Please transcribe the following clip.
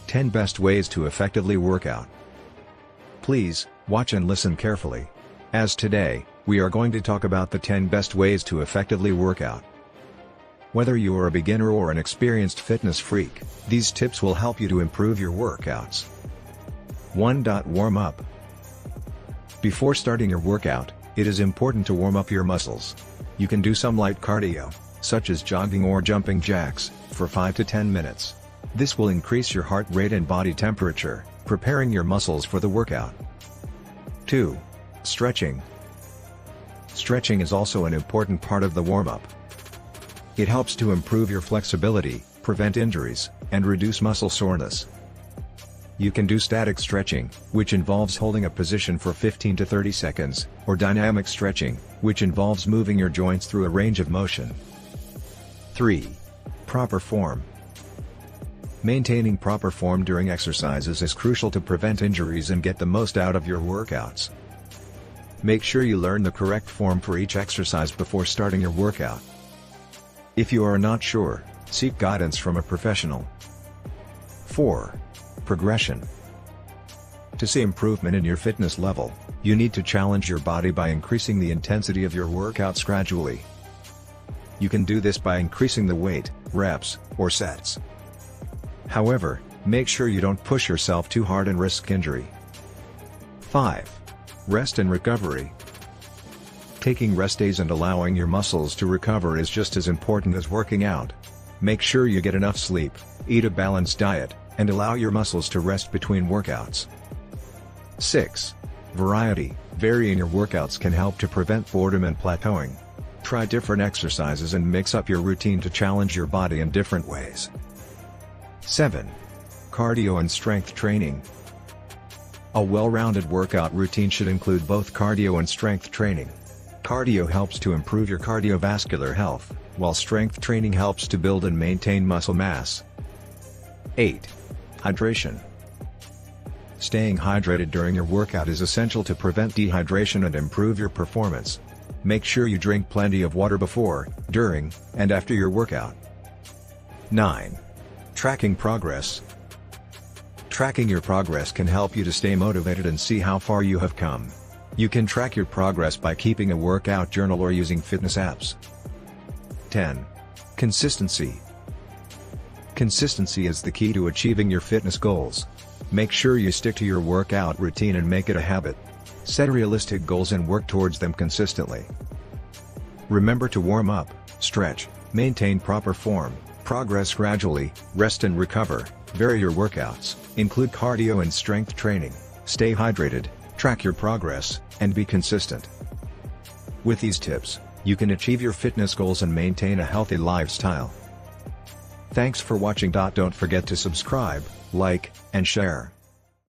10 Best Ways to Effectively Work Out. Please, watch and listen carefully. As today, we are going to talk about the 10 best ways to effectively work out. Whether you are a beginner or an experienced fitness freak, these tips will help you to improve your workouts. 1. Warm up. Before starting your workout, it is important to warm up your muscles. You can do some light cardio, such as jogging or jumping jacks, for 5 to 10 minutes. This will increase your heart rate and body temperature, preparing your muscles for the workout. 2. Stretching. Stretching is also an important part of the warm-up. It helps to improve your flexibility, prevent injuries, and reduce muscle soreness. You can do static stretching, which involves holding a position for 15 to 30 seconds, or dynamic stretching, which involves moving your joints through a range of motion. 3. Proper form. Maintaining proper form during exercises is crucial to prevent injuries and get the most out of your workouts. Make sure you learn the correct form for each exercise before starting your workout. If you are not sure, seek guidance from a professional. 4. Progression. To see improvement in your fitness level, you need to challenge your body by increasing the intensity of your workouts gradually. You can do this by increasing the weight, reps, or sets. However, make sure you don't push yourself too hard and risk injury. 5. Rest and recovery. Taking rest days and allowing your muscles to recover is just as important as working out. Make sure you get enough sleep, eat a balanced diet, and allow your muscles to rest between workouts. 6. Variety. Varying your workouts can help to prevent boredom and plateauing. Try different exercises and mix up your routine to challenge your body in different ways. 7. Cardio and strength training. A well-rounded workout routine should include both cardio and strength training. Cardio helps to improve your cardiovascular health, while strength training helps to build and maintain muscle mass. 8. Hydration. Staying hydrated during your workout is essential to prevent dehydration and improve your performance. Make sure you drink plenty of water before, during, and after your workout. 9. Tracking progress. Tracking your progress can help you to stay motivated and see how far you have come. You can track your progress by keeping a workout journal or using fitness apps. 10. Consistency. Consistency is the key to achieving your fitness goals. Make sure you stick to your workout routine and make it a habit. Set realistic goals and work towards them consistently. Remember to warm up, stretch, maintain proper form, progress gradually, rest and recover, vary your workouts, include cardio and strength training, stay hydrated, track your progress, and be consistent. With these tips, you can achieve your fitness goals and maintain a healthy lifestyle. Thanks for watching. Don't forget to subscribe, like, and share.